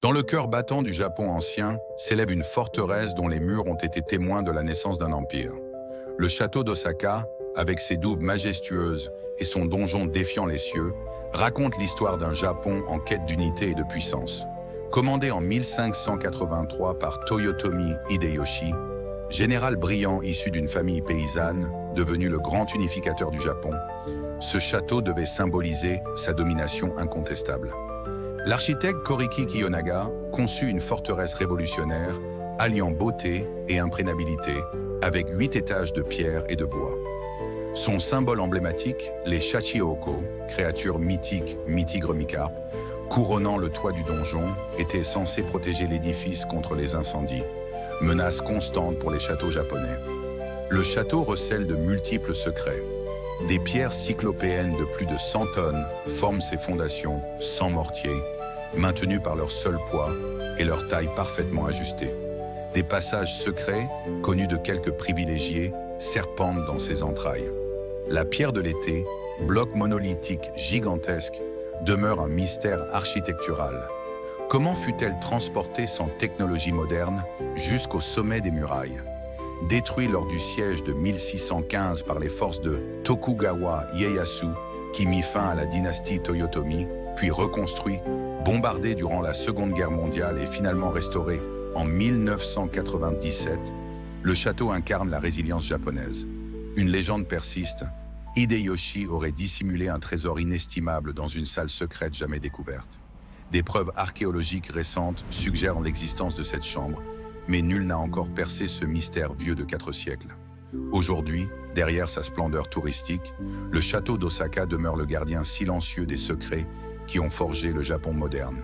Dans le cœur battant du Japon ancien s'élève une forteresse dont les murs ont été témoins de la naissance d'un empire. Le château d'Osaka, avec ses douves majestueuses et son donjon défiant les cieux, raconte l'histoire d'un Japon en quête d'unité et de puissance. Commandé en 1583 par Toyotomi Hideyoshi, général brillant issu d'une famille paysanne, devenu le grand unificateur du Japon, ce château devait symboliser sa domination incontestable. L'architecte Koriki Kiyonaga conçut une forteresse révolutionnaire alliant beauté et imprégnabilité avec 8 étages de pierre et de bois. Son symbole emblématique, les Shachioko, créatures mythiques mi-tigre mi-carpe, couronnant le toit du donjon, étaient censés protéger l'édifice contre les incendies, menace constante pour les châteaux japonais. Le château recèle de multiples secrets. Des pierres cyclopéennes de plus de 100 tonnes forment ses fondations, sans mortier, maintenues par leur seul poids et leur taille parfaitement ajustée. Des passages secrets, connus de quelques privilégiés, serpentent dans ses entrailles. La pierre de l'été, bloc monolithique gigantesque, demeure un mystère architectural. Comment fut-elle transportée sans technologie moderne jusqu'au sommet des murailles? Détruit lors du siège de 1615 par les forces de Tokugawa Ieyasu, qui mit fin à la dynastie Toyotomi, puis reconstruit, bombardé durant la Seconde Guerre mondiale et finalement restauré en 1997, le château incarne la résilience japonaise. Une légende persiste. Hideyoshi aurait dissimulé un trésor inestimable dans une salle secrète jamais découverte. Des preuves archéologiques récentes suggèrent l'existence de cette chambre, mais nul n'a encore percé ce mystère vieux de 4 siècles. Aujourd'hui, derrière sa splendeur touristique, le château d'Osaka demeure le gardien silencieux des secrets qui ont forgé le Japon moderne.